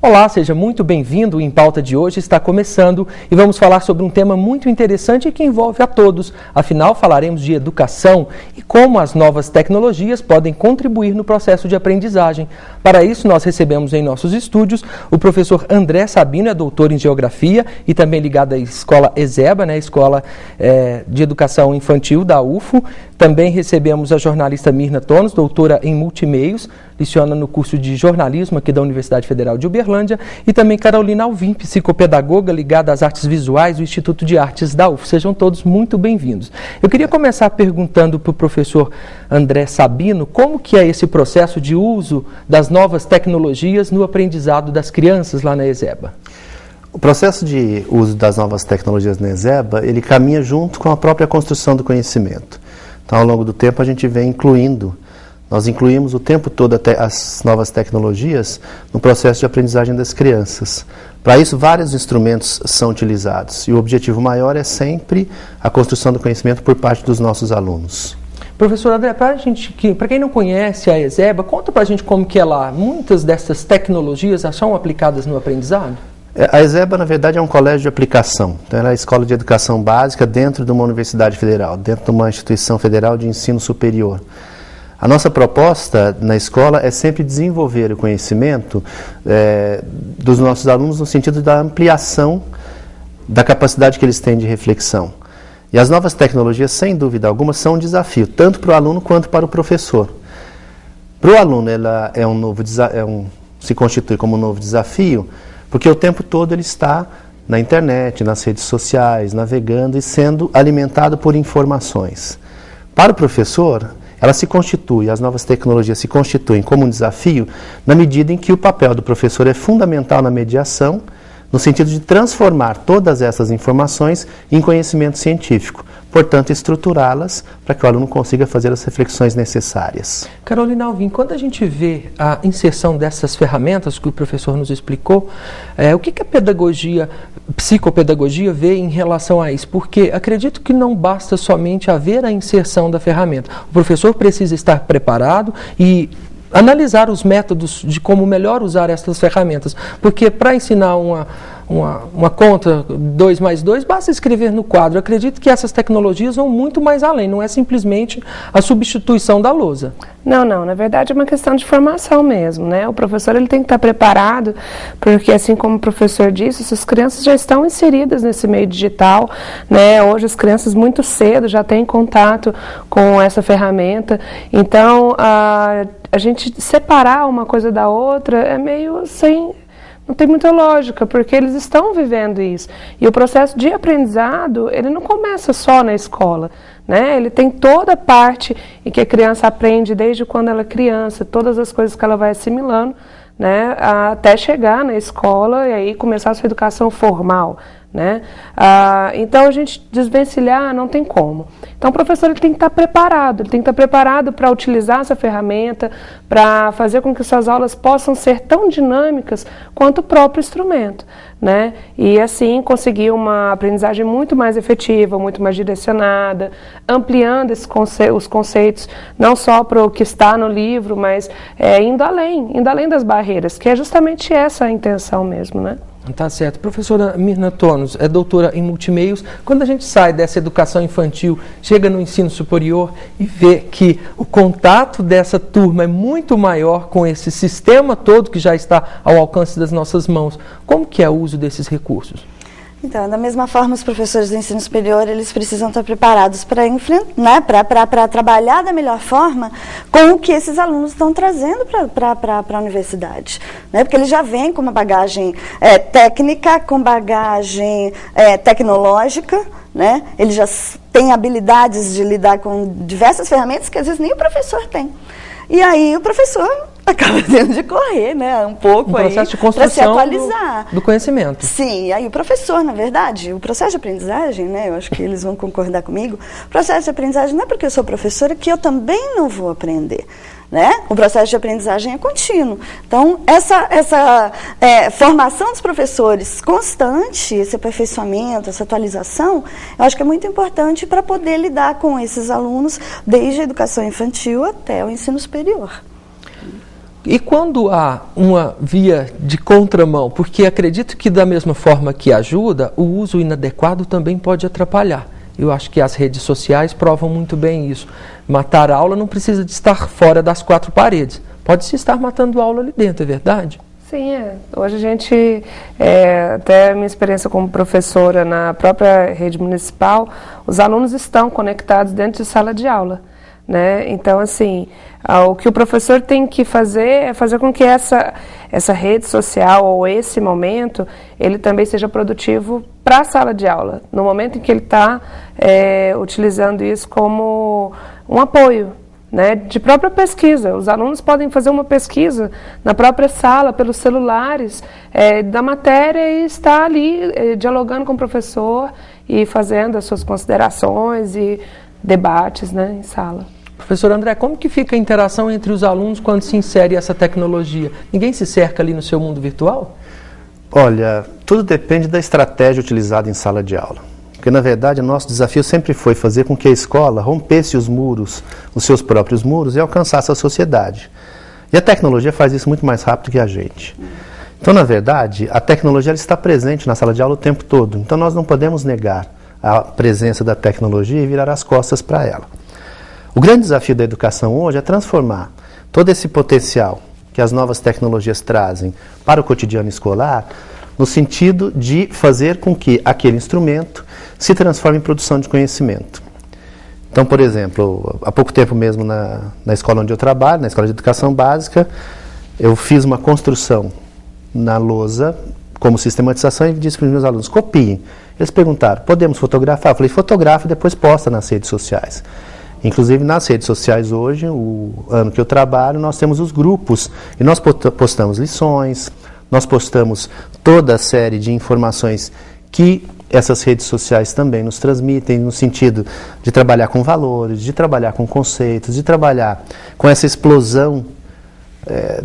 Olá, seja muito bem-vindo. O Em Pauta de hoje está começando e vamos falar sobre um tema muito interessante que envolve a todos. Afinal, falaremos de educação e como as novas tecnologias podem contribuir no processo de aprendizagem. Para isso, nós recebemos em nossos estúdios o professor André Sabino, é doutor em Geografia e também ligado à Escola ESEBA, Escola de Educação Infantil da UFO. Também recebemos a jornalista Mirna Tonos, doutora em Multimeios, leciona no curso de jornalismo aqui da Universidade Federal de Uberlândia, e também Carolina Alvim, psicopedagoga ligada às artes visuais do Instituto de Artes da UF. Sejam todos muito bem-vindos. Eu queria começar perguntando para o professor André Sabino como que é esse processo de uso das novas tecnologias no aprendizado das crianças lá na ESEBA. O processo de uso das novas tecnologias na ESEBA, ele caminha junto com a própria construção do conhecimento. Então, ao longo do tempo, a gente vem nós incluímos o tempo todo até as novas tecnologias no processo de aprendizagem das crianças. Para isso, vários instrumentos são utilizados e o objetivo maior é sempre a construção do conhecimento por parte dos nossos alunos. Professor André, para quem não conhece a ESEBA, conta para a gente como que é lá. Muitas dessas tecnologias são aplicadas no aprendizado? A ESEBA, na verdade, é um colégio de aplicação. Então, ela é a escola de educação básica dentro de uma universidade federal, dentro de uma instituição federal de ensino superior. A nossa proposta na escola é sempre desenvolver o conhecimento dos nossos alunos no sentido da ampliação da capacidade que eles têm de reflexão. E as novas tecnologias, sem dúvida alguma, são um desafio, tanto para o aluno quanto para o professor. Para o aluno, ela se constitui como um novo desafio, porque o tempo todo ele está na internet, nas redes sociais, navegando e sendo alimentado por informações. Para o professor, as novas tecnologias se constituem como um desafio na medida em que o papel do professor é fundamental na mediação, no sentido de transformar todas essas informações em conhecimento científico, portanto, estruturá-las para que o aluno consiga fazer as reflexões necessárias. Carolina Alvim, quando a gente vê a inserção dessas ferramentas que o professor nos explicou, o que a psicopedagogia vê em relação a isso? Porque acredito que não basta somente haver a inserção da ferramenta. O professor precisa estar preparado e analisar os métodos de como melhor usar essas ferramentas, porque para ensinar uma conta 2 mais 2, basta escrever no quadro. Eu acredito que essas tecnologias vão muito mais além, não é simplesmente a substituição da lousa. Não, na verdade é uma questão de formação mesmo, O professor ele tem que estar preparado, porque assim como o professor disse, essas crianças já estão inseridas nesse meio digital, Hoje as crianças muito cedo já têm contato com essa ferramenta, então a gente separar uma coisa da outra é meio não tem muita lógica, porque eles estão vivendo isso. E o processo de aprendizado, ele não começa só na escola, Ele tem toda a parte em que a criança aprende desde quando ela é criança, todas as coisas que ela vai assimilando, até chegar na escola e aí começar a sua educação formal, Então a gente desvencilhar não tem como. Então o professor ele tem que estar preparado, para utilizar essa ferramenta, para fazer com que suas aulas possam ser tão dinâmicas quanto o próprio instrumento, E assim conseguir uma aprendizagem muito mais efetiva, muito mais direcionada, ampliando os conceitos, não só para o que está no livro, mas indo além das barreiras, que é justamente essa a intenção mesmo, Tá certo. Professora Mirna Tonos é doutora em multimeios. Quando a gente sai dessa educação infantil, chega no ensino superior e vê que o contato dessa turma é muito maior com esse sistema todo que já está ao alcance das nossas mãos, como que é o uso desses recursos? Então, da mesma forma, os professores do ensino superior, eles precisam estar preparados para para trabalhar da melhor forma com o que esses alunos estão trazendo para a universidade. Porque eles já vêm com uma bagagem técnica, com bagagem tecnológica, Eles já têm habilidades de lidar com diversas ferramentas que às vezes nem o professor tem. E aí o professor acaba tendo de correr, um pouco para se atualizar do conhecimento. Sim, e aí o professor, na verdade, o processo de aprendizagem, eu acho que eles vão concordar comigo, o processo de aprendizagem não é porque eu sou professora que eu também não vou aprender. O processo de aprendizagem é contínuo. Então, essa formação dos professores constante, esse aperfeiçoamento, essa atualização, eu acho que é muito importante para poder lidar com esses alunos desde a educação infantil até o ensino superior. E quando há uma via de contramão, porque acredito que da mesma forma que ajuda, o uso inadequado também pode atrapalhar. Eu acho que as redes sociais provam muito bem isso. Matar a aula não precisa de estar fora das quatro paredes. Pode-se estar matando a aula ali dentro, é verdade? Sim, hoje a gente, até a minha experiência como professora na própria rede municipal, os alunos estão conectados dentro de sala de aula, né? Então, assim, o que o professor tem que fazer é fazer com que essa rede social ou esse momento, ele também seja produtivo para a sala de aula, no momento em que ele está utilizando isso como um apoio, né, de própria pesquisa. Os alunos podem fazer uma pesquisa na própria sala, pelos celulares, da matéria e estar ali dialogando com o professor e fazendo as suas considerações e debates, né, em sala. Professor André, como que fica a interação entre os alunos quando se insere essa tecnologia? Ninguém se cerca ali no seu mundo virtual? Olha, tudo depende da estratégia utilizada em sala de aula. Porque, na verdade, o nosso desafio sempre foi fazer com que a escola rompesse os muros, os seus próprios muros, e alcançasse a sociedade. E a tecnologia faz isso muito mais rápido que a gente. Então, na verdade, a tecnologia ela está presente na sala de aula o tempo todo. Então, nós não podemos negar a presença da tecnologia e virar as costas para ela. O grande desafio da educação hoje é transformar todo esse potencial que as novas tecnologias trazem para o cotidiano escolar, no sentido de fazer com que aquele instrumento se transforme em produção de conhecimento. Então, por exemplo, há pouco tempo mesmo na escola onde eu trabalho, na Escola de Educação Básica, eu fiz uma construção na lousa como sistematização e disse para os meus alunos, copiem. Eles perguntaram, podemos fotografar? Eu falei, fotografa e depois posta nas redes sociais. Inclusive nas redes sociais hoje, o ano que eu trabalho, nós temos os grupos e nós postamos lições, nós postamos toda a série de informações que essas redes sociais também nos transmitem, no sentido de trabalhar com valores, de trabalhar com conceitos, de trabalhar com essa explosão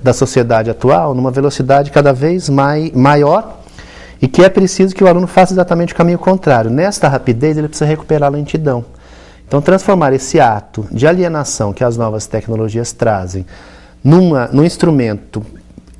da sociedade atual numa velocidade cada vez maior e que é preciso que o aluno faça exatamente o caminho contrário. Nesta rapidez ele precisa recuperar a lentidão. Então, transformar esse ato de alienação que as novas tecnologias trazem num instrumento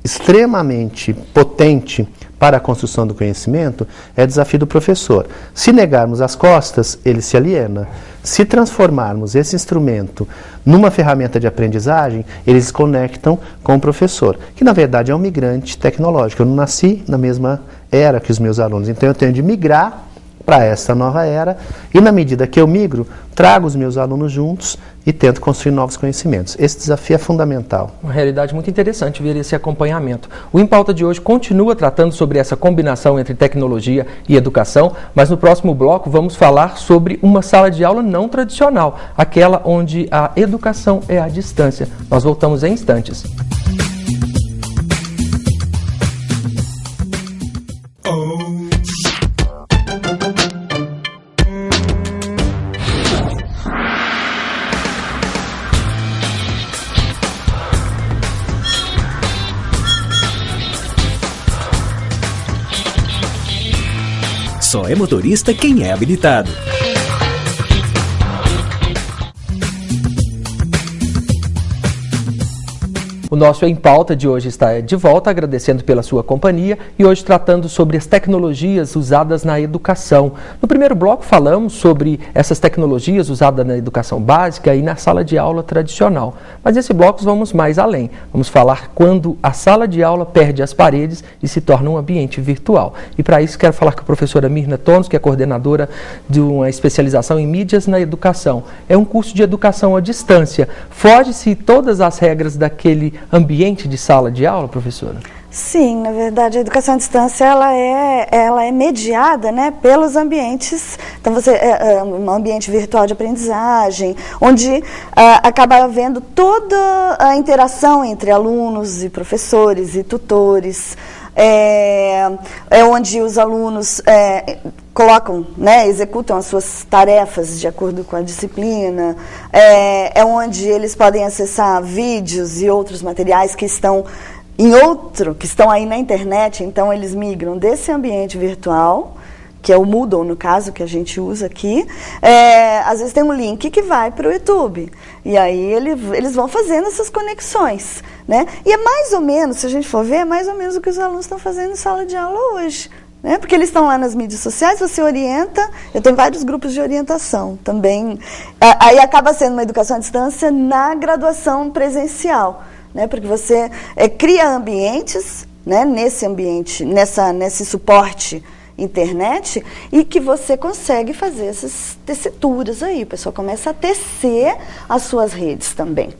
extremamente potente para a construção do conhecimento é desafio do professor. Se negarmos as costas, ele se aliena. Se transformarmos esse instrumento numa ferramenta de aprendizagem, eles se conectam com o professor, que na verdade é um migrante tecnológico. Eu não nasci na mesma era que os meus alunos, então eu tenho de migrar para essa nova era, e na medida que eu migro, trago os meus alunos juntos e tento construir novos conhecimentos. Esse desafio é fundamental. Uma realidade muito interessante ver esse acompanhamento. O Em Pauta de hoje continua tratando sobre essa combinação entre tecnologia e educação, mas no próximo bloco vamos falar sobre uma sala de aula não tradicional, aquela onde a educação é à distância. Nós voltamos em instantes. Só é motorista quem é habilitado. O nosso Em Pauta de hoje está de volta, agradecendo pela sua companhia e hoje tratando sobre as tecnologias usadas na educação. No primeiro bloco falamos sobre essas tecnologias usadas na educação básica e na sala de aula tradicional. Mas nesse bloco vamos mais além. Vamos falar quando a sala de aula perde as paredes e se torna um ambiente virtual. E para isso quero falar com a professora Mirna Tonos, que é coordenadora de uma especialização em mídias na educação. É um curso de educação à distância. Foge-se todas as regras daquele ambiente de sala de aula, professora? Sim, na verdade, a educação à distância ela é mediada, né, pelos ambientes. Então, um ambiente virtual de aprendizagem, onde acaba havendo toda a interação entre alunos e professores e tutores. É onde os alunos colocam, né, executam as suas tarefas de acordo com a disciplina, é onde eles podem acessar vídeos e outros materiais que estão que estão aí na internet. Então eles migram desse ambiente virtual, que é o Moodle, no caso, que a gente usa aqui. Às vezes tem um link que vai para o YouTube. E aí eles vão fazendo essas conexões. né? E é mais ou menos, se a gente for ver, é mais ou menos o que os alunos estão fazendo em sala de aula hoje. Né? Porque eles estão lá nas mídias sociais, você orienta, eu tenho vários grupos de orientação também, aí acaba sendo uma educação à distância na graduação presencial, né? Porque você cria ambientes, né? Nesse ambiente, nesse suporte internet, e que você consegue fazer essas tecituras aí, o pessoal começa a tecer as suas redes também.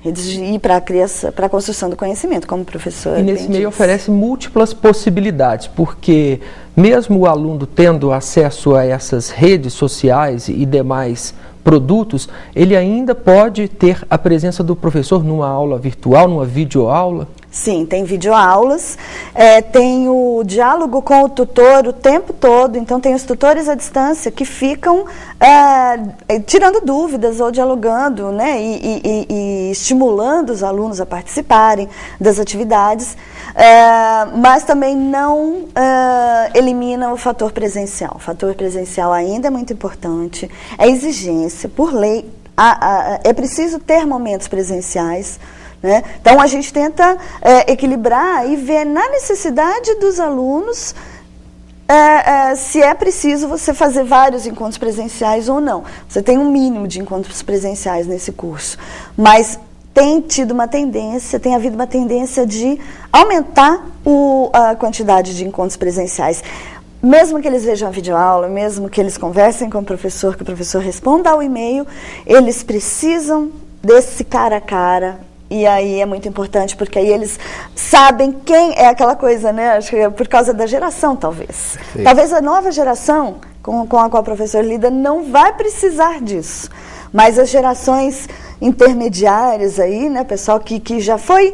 E para a criança, para a construção do conhecimento, como professor. E nesse meio oferece múltiplas possibilidades, porque mesmo o aluno tendo acesso a essas redes sociais e demais produtos, ele ainda pode ter a presença do professor numa aula virtual, numa videoaula? Sim, tem videoaulas, tem o diálogo com o tutor o tempo todo, então tem os tutores à distância que ficam tirando dúvidas ou dialogando, né, e estimulando os alunos a participarem das atividades, mas também não elimina o fator presencial. O fator presencial ainda é muito importante, é exigência, por lei, é preciso ter momentos presenciais. Né? Então, a gente tenta equilibrar e ver na necessidade dos alunos se é preciso você fazer vários encontros presenciais ou não. Você tem um mínimo de encontros presenciais nesse curso, mas tem havido uma tendência de aumentar a quantidade de encontros presenciais. Mesmo que eles vejam a videoaula, mesmo que eles conversem com o professor, que o professor responda ao e-mail, eles precisam desse cara a cara. E aí é muito importante, porque aí eles sabem quem é aquela coisa, né? Acho que é por causa da geração, talvez. Sim. Talvez a nova geração com a qual o professor lida não vai precisar disso. Mas as gerações intermediárias aí, né? Pessoal que já foi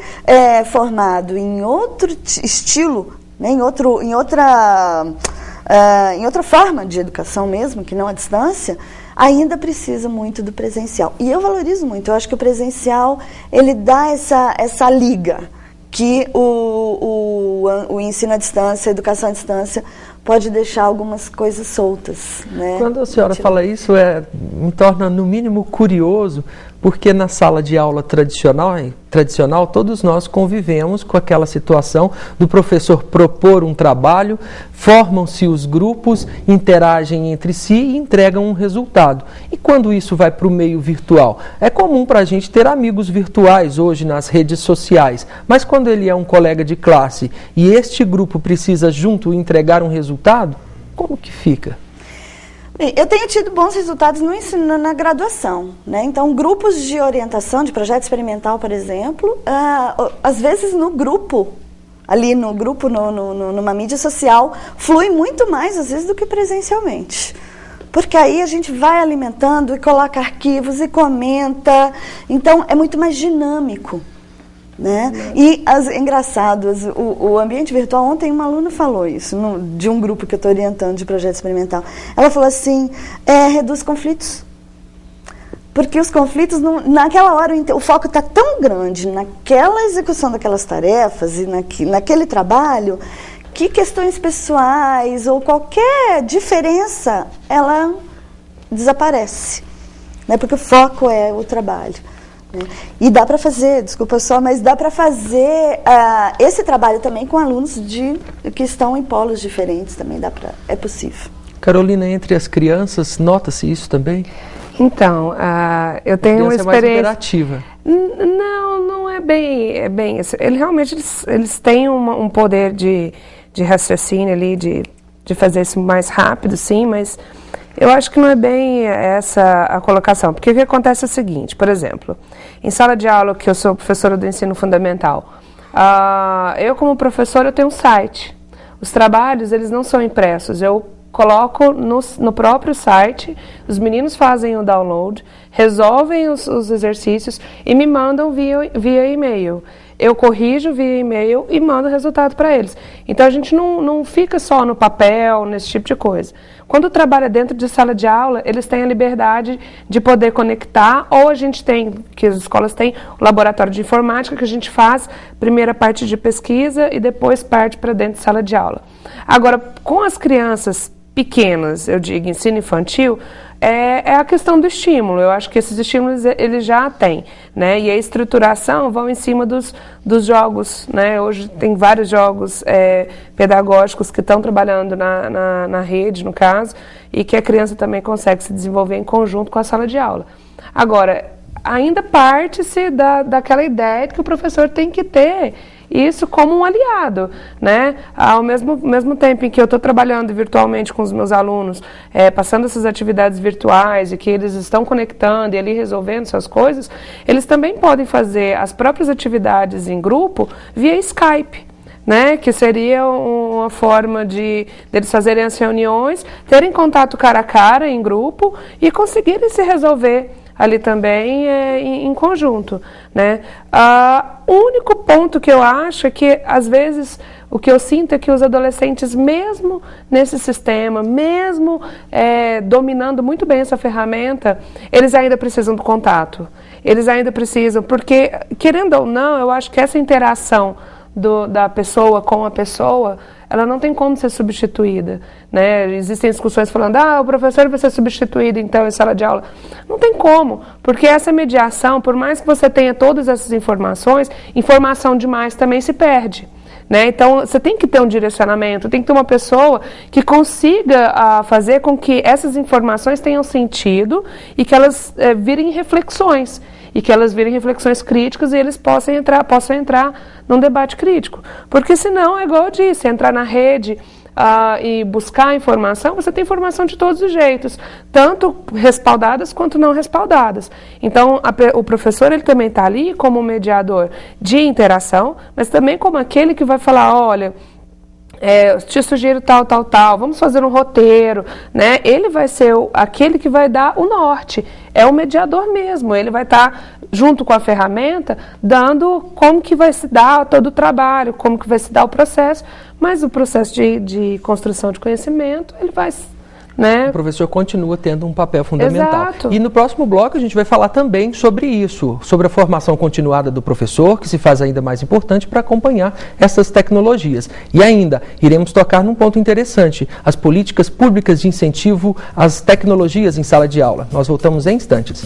formado em outro estilo, né? em outra forma de educação mesmo, que não à distância, ainda precisa muito do presencial. E eu valorizo muito, eu acho que o presencial, ele dá essa liga que o ensino à distância, a educação à distância, pode deixar algumas coisas soltas. Né? Quando a senhora fala isso, me torna no mínimo curioso, porque na sala de aula tradicional, todos nós convivemos com aquela situação do professor propor um trabalho, formam-se os grupos, interagem entre si e entregam um resultado. E quando isso vai para o meio virtual? É comum para a gente ter amigos virtuais hoje nas redes sociais, mas quando ele é um colega de classe e este grupo precisa junto entregar um resultado, como que fica? Eu tenho tido bons resultados no ensino, na graduação, né? Então, grupos de orientação, de projeto experimental, por exemplo, às vezes no grupo, numa mídia social, flui muito mais, às vezes, do que presencialmente. Porque aí a gente vai alimentando e coloca arquivos e comenta, então é muito mais dinâmico. Né? E engraçado, o ambiente virtual, ontem uma aluna falou isso, de um grupo que eu estou orientando de projeto experimental. Ela falou assim, reduz conflitos. Porque os conflitos, naquela hora, o foco está tão grande naquela execução daquelas tarefas e naquele trabalho, que questões pessoais ou qualquer diferença, ela desaparece. Né? Porque o foco é o trabalho. E dá para fazer, desculpa só, mas dá para fazer esse trabalho também com alunos que estão em polos diferentes, também é possível. Carolina, entre as crianças, nota-se isso também? Então, eu tenho uma experiência... É mais interativa. Não é bem isso. Realmente eles têm um poder de raciocínio ali, de fazer isso mais rápido, sim, mas eu acho que não é bem essa a colocação, porque o que acontece é o seguinte, por exemplo, em sala de aula, que eu sou professora do ensino fundamental, eu como professora eu tenho um site, os trabalhos eles não são impressos, eu coloco no próprio site, os meninos fazem o download, resolvem os exercícios e me mandam via e-mail. Eu corrijo via e-mail e mando o resultado para eles. Então a gente não fica só no papel, nesse tipo de coisa. Quando trabalha dentro de sala de aula, eles têm a liberdade de poder conectar, ou a gente tem, que as escolas têm, o laboratório de informática, que a gente faz primeira parte de pesquisa e depois parte para dentro de sala de aula. Agora, com as crianças pequenas, eu digo ensino infantil, é a questão do estímulo. Eu acho que esses estímulos eles já têm, né? E a estruturação vão em cima dos jogos, né? Hoje tem vários jogos pedagógicos que estão trabalhando na rede, no caso, e que a criança também consegue se desenvolver em conjunto com a sala de aula. Agora, ainda parte-se daquela ideia de que o professor tem que ter isso como um aliado, né? Ao mesmo tempo em que eu estou trabalhando virtualmente com os meus alunos, passando essas atividades virtuais e que eles estão conectando e ali resolvendo suas coisas, eles também podem fazer as próprias atividades em grupo via Skype, né? Que seria uma forma de eles fazerem as reuniões, terem contato cara a cara em grupo e conseguirem se resolver ali também em conjunto, né? O único ponto que eu acho é que, às vezes, o que eu sinto é que os adolescentes, mesmo nesse sistema, mesmo dominando muito bem essa ferramenta, eles ainda precisam do contato. Eles ainda precisam, porque, querendo ou não, eu acho que essa interação da pessoa com a pessoa, ela não tem como ser substituída, né? Existem discussões falando, o professor vai ser substituído então em sala de aula. Não tem como, porque essa mediação, por mais que você tenha todas essas informações, informação demais também se perde, né? Então, você tem que ter um direcionamento, tem que ter uma pessoa que consiga fazer com que essas informações tenham sentido e que elas virem reflexões. E que elas virem reflexões críticas e eles possam entrar num debate crítico. Porque senão, é igual eu disse, entrar na rede e buscar informação, você tem informação de todos os jeitos, tanto respaldadas quanto não respaldadas. Então, o professor ele também está ali como mediador de interação, mas também como aquele que vai falar, olha, te sugiro tal, vamos fazer um roteiro, né? Ele vai ser aquele que vai dar o norte, é o mediador mesmo, ele vai estar junto com a ferramenta, dando como que vai se dar todo o trabalho, como que vai se dar o processo, mas o processo de construção de conhecimento, ele vai... né? O professor continua tendo um papel fundamental. Exato. E no próximo bloco a gente vai falar também sobre isso, sobre a formação continuada do professor, que se faz ainda mais importante para acompanhar essas tecnologias. E ainda, iremos tocar num ponto interessante, as políticas públicas de incentivo às tecnologias em sala de aula. Nós voltamos em instantes.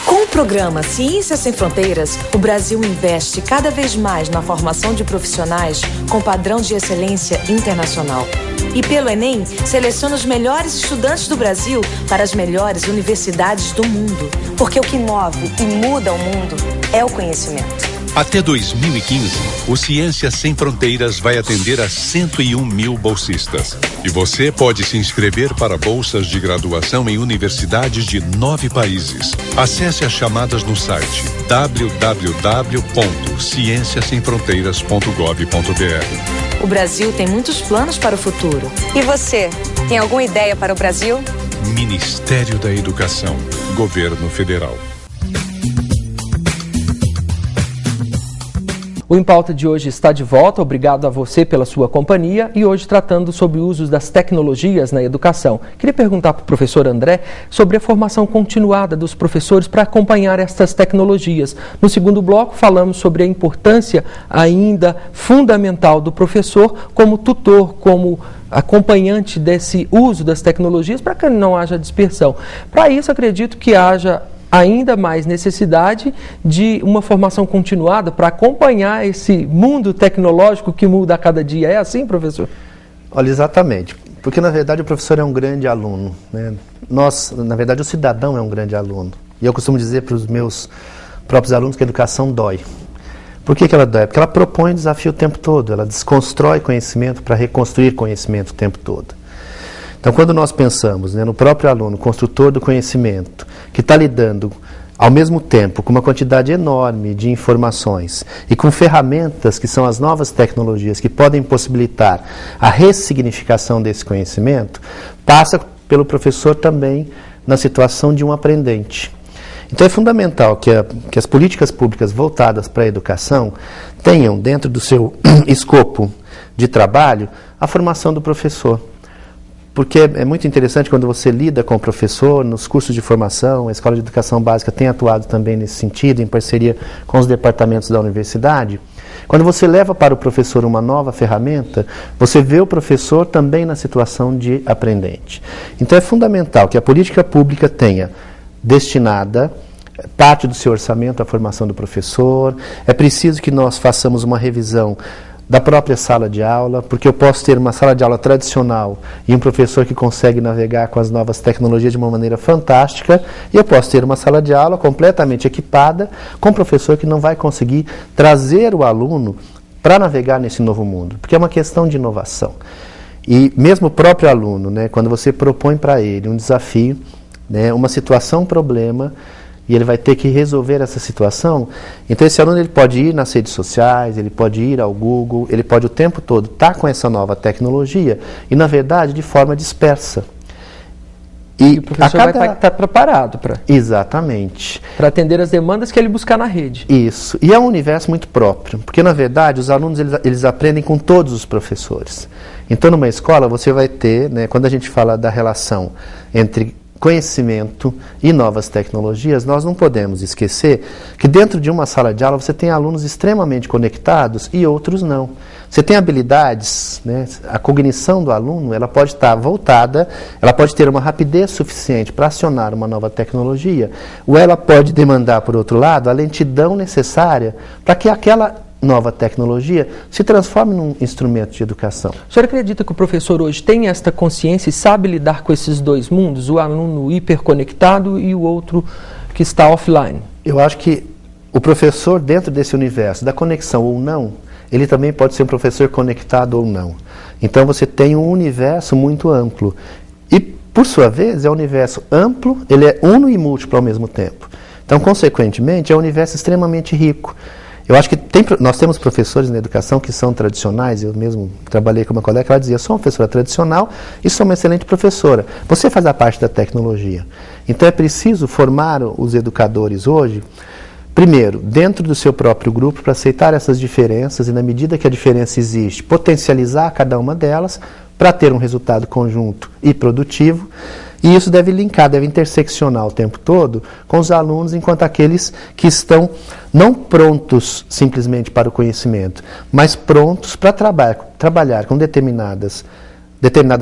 Com o programa Ciências Sem Fronteiras, o Brasil investe cada vez mais na formação de profissionais com padrão de excelência internacional. E pelo Enem, seleciona os melhores estudantes do Brasil para as melhores universidades do mundo. Porque o que move e muda o mundo é o conhecimento. Até 2015, o Ciências Sem Fronteiras vai atender a 101 mil bolsistas. E você pode se inscrever para bolsas de graduação em universidades de 9 países. Acesse as chamadas no site www.cienciasemfronteiras.gov.br. O Brasil tem muitos planos para o futuro. E você, tem alguma ideia para o Brasil? Ministério da Educação, Governo Federal. O Em Pauta de hoje está de volta, obrigado a você pela sua companhia e hoje tratando sobre o uso das tecnologias na educação. Queria perguntar para o professor André sobre a formação continuada dos professores para acompanhar estas tecnologias. No segundo bloco falamos sobre a importância ainda fundamental do professor como tutor, como acompanhante desse uso das tecnologias para que não haja dispersão. Para isso acredito que haja ainda mais necessidade de uma formação continuada para acompanhar esse mundo tecnológico que muda a cada dia. É assim, professor? Olha, exatamente. Porque, na verdade, o professor é um grande aluno, né? Na verdade, o cidadão é um grande aluno. E eu costumo dizer para os meus próprios alunos que a educação dói. Por que ela dói? Porque ela propõe desafio o tempo todo. Ela desconstrói conhecimento para reconstruir conhecimento o tempo todo. Então, quando nós pensamos, né, no próprio aluno, construtor do conhecimento, que está lidando, ao mesmo tempo, com uma quantidade enorme de informações e com ferramentas que são as novas tecnologias que podem possibilitar a ressignificação desse conhecimento, passa pelo professor também na situação de um aprendente. Então, é fundamental que as políticas públicas voltadas para a educação tenham, dentro do seu escopo de trabalho, a formação do professor. Porque é muito interessante quando você lida com o professor, nos cursos de formação, a Escola de Educação Básica tem atuado também nesse sentido, em parceria com os departamentos da universidade, Quando você leva para o professor uma nova ferramenta, você vê o professor também na situação de aprendente. Então é fundamental que a política pública tenha destinada parte do seu orçamento à formação do professor. É preciso que nós façamos uma revisão da própria sala de aula, porque eu posso ter uma sala de aula tradicional e um professor que consegue navegar com as novas tecnologias de uma maneira fantástica, e eu posso ter uma sala de aula completamente equipada com um professor que não vai conseguir trazer o aluno para navegar nesse novo mundo, porque é uma questão de inovação. E mesmo o próprio aluno, né, quando você propõe para ele um desafio, né, uma situação, um problema, e ele vai ter que resolver essa situação, então esse aluno ele pode ir nas redes sociais, ele pode ir ao Google, ele pode o tempo todo estar com essa nova tecnologia e, na verdade, de forma dispersa. E o professor vai estar preparado para... Exatamente. Para atender as demandas que ele buscar na rede. Isso. E é um universo muito próprio, porque, na verdade, os alunos eles aprendem com todos os professores. Então, numa escola, você vai ter, né, quando a gente fala da relação entre conhecimento e novas tecnologias, nós não podemos esquecer que dentro de uma sala de aula você tem alunos extremamente conectados e outros não. Você tem habilidades, né, a cognição do aluno ela pode estar voltada, ela pode ter uma rapidez suficiente para acionar uma nova tecnologia, ou ela pode demandar, por outro lado, a lentidão necessária para que aquela nova tecnologia se transforme num instrumento de educação. O senhor acredita que o professor hoje tem esta consciência e sabe lidar com esses dois mundos, o aluno hiperconectado e o outro que está offline? Eu acho que o professor, dentro desse universo da conexão ou não, ele também pode ser um professor conectado ou não. Então você tem um universo muito amplo. E, por sua vez, é um universo amplo, ele é uno e múltiplo ao mesmo tempo. Então, consequentemente, é um universo extremamente rico. Eu acho que nós temos professores na educação que são tradicionais. Eu mesmo trabalhei com uma colega que ela dizia: sou uma professora tradicional e sou uma excelente professora. Você faz a parte da tecnologia. Então é preciso formar os educadores hoje, primeiro, dentro do seu próprio grupo, para aceitar essas diferenças e, na medida que a diferença existe, potencializar cada uma delas para ter um resultado conjunto e produtivo. E isso deve linkar, deve interseccionar o tempo todo com os alunos, enquanto aqueles que estão não prontos simplesmente para o conhecimento, mas prontos para trabalhar com determinadas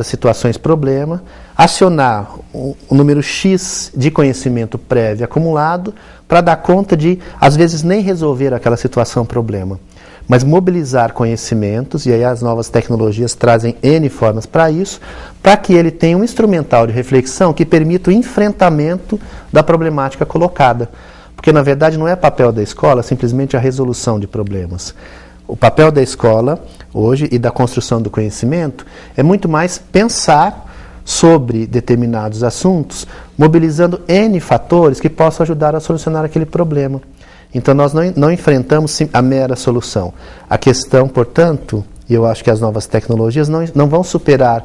situações problema, acionar um número X de conhecimento prévio acumulado para dar conta de, às vezes, nem resolver aquela situação problema, mas mobilizar conhecimentos, e aí as novas tecnologias trazem N formas para isso, para que ele tenha um instrumental de reflexão que permita o enfrentamento da problemática colocada. Porque, na verdade, não é papel da escola simplesmente a resolução de problemas. O papel da escola, hoje, e da construção do conhecimento, é muito mais pensar sobre determinados assuntos, mobilizando N fatores que possam ajudar a solucionar aquele problema. Então, nós não enfrentamos a mera solução. A questão, portanto, e eu acho que as novas tecnologias não vão superar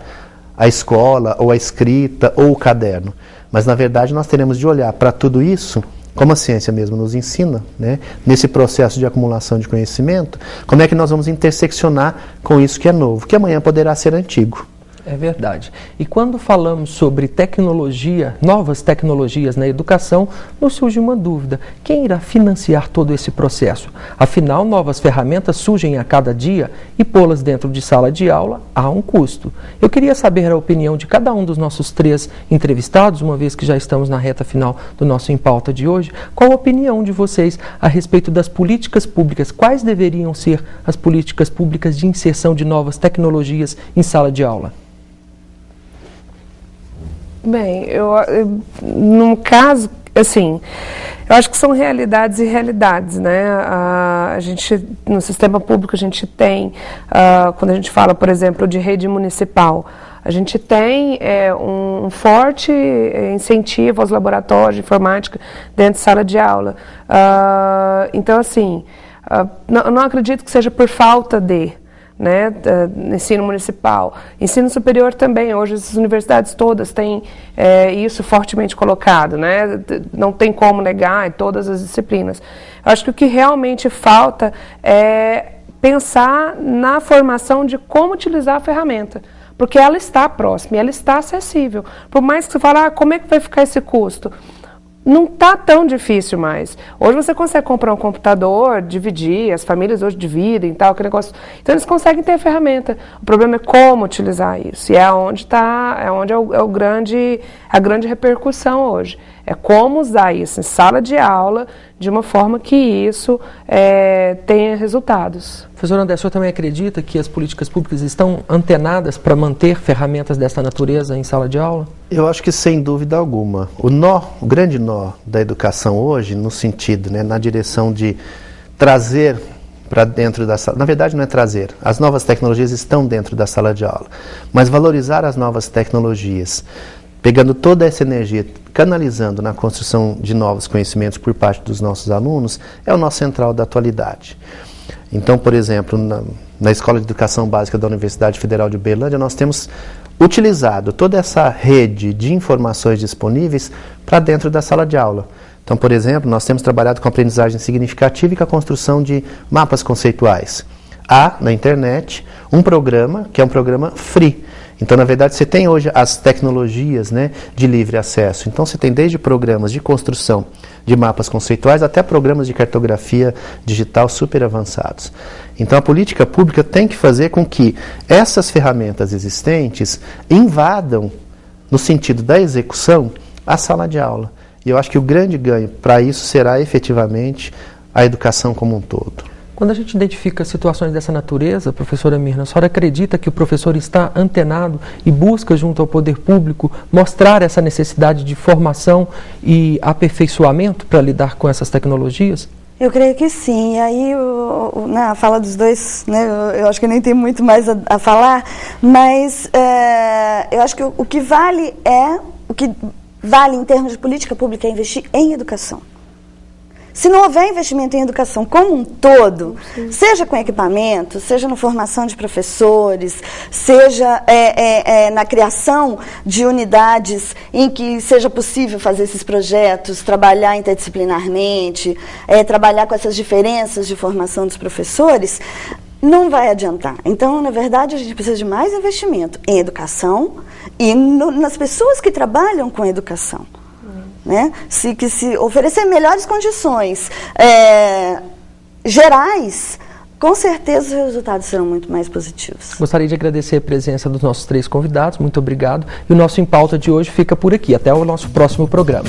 a escola, ou a escrita, ou o caderno. Mas, na verdade, nós teremos de olhar para tudo isso, como a ciência mesmo nos ensina, né, nesse processo de acumulação de conhecimento, como é que nós vamos interseccionar com isso que é novo, que amanhã poderá ser antigo. É verdade. E quando falamos sobre tecnologia, novas tecnologias na educação, nos surge uma dúvida: quem irá financiar todo esse processo? Afinal, novas ferramentas surgem a cada dia e pô-las dentro de sala de aula há um custo. Eu queria saber a opinião de cada um dos nossos 3 entrevistados, uma vez que já estamos na reta final do nosso Em Pauta de hoje. Qual a opinião de vocês a respeito das políticas públicas? Quais deveriam ser as políticas públicas de inserção de novas tecnologias em sala de aula? Bem, num caso, assim, eu acho que são realidades e realidades, né? A gente, no sistema público, a gente tem, quando a gente fala, por exemplo, de rede municipal, a gente tem um forte incentivo aos laboratórios de informática dentro de sala de aula. Então, assim, não acredito que seja por falta de... né, ensino municipal. Ensino superior também, hoje as universidades todas têm isso fortemente colocado, né, não tem como negar em todas as disciplinas. Eu acho que o que realmente falta é pensar na formação de como utilizar a ferramenta, porque ela está próxima e ela está acessível. Por mais que você fale, como é que vai ficar esse custo? não está tão difícil mais. Hoje você consegue comprar um computador, dividir, as famílias hoje dividem, tal, aquele negócio. Então eles conseguem ter a ferramenta. O problema é como utilizar isso. E é onde a grande repercussão hoje. É como usar isso em sala de aula de uma forma que isso tenha resultados. Professor André, o senhor também acredita que as políticas públicas estão antenadas para manter ferramentas dessa natureza em sala de aula? Eu acho que sem dúvida alguma. O grande nó da educação hoje, no sentido, na direção de trazer para dentro da sala, na verdade não é trazer, as novas tecnologias estão dentro da sala de aula, mas valorizar as novas tecnologias, pegando toda essa energia, canalizando na construção de novos conhecimentos por parte dos nossos alunos, é o nosso central da atualidade. Então, por exemplo, na Escola de Educação Básica da Universidade Federal de Uberlândia, nós temos utilizado toda essa rede de informações disponíveis para dentro da sala de aula. Então, por exemplo, nós temos trabalhado com aprendizagem significativa e com a construção de mapas conceituais. Há, na internet, um programa que é um programa free. Então, na verdade, você tem hoje as tecnologias de livre acesso. Então, você tem desde programas de construção de mapas conceituais até programas de cartografia digital super avançados. Então, a política pública tem que fazer com que essas ferramentas existentes invadam, no sentido da execução, a sala de aula. E eu acho que o grande ganho para isso será efetivamente a educação como um todo. Quando a gente identifica situações dessa natureza, professora Mirna, a senhora acredita que o professor está antenado e busca, junto ao poder público, mostrar essa necessidade de formação e aperfeiçoamento para lidar com essas tecnologias? Eu creio que sim. E aí, a fala dos dois, eu acho que nem tem muito mais a falar, mas eu acho que o que vale em termos de política pública é investir em educação. Se não houver investimento em educação como um todo, seja com equipamento, seja na formação de professores, seja na criação de unidades em que seja possível fazer esses projetos, trabalhar interdisciplinarmente, trabalhar com essas diferenças de formação dos professores, não vai adiantar. Então, na verdade, a gente precisa de mais investimento em educação e nas pessoas que trabalham com educação. Se oferecer melhores condições gerais, com certeza os resultados serão muito mais positivos. Gostaria de agradecer a presença dos nossos 3 convidados, muito obrigado. E o nosso Em Pauta de hoje fica por aqui. Até o nosso próximo programa.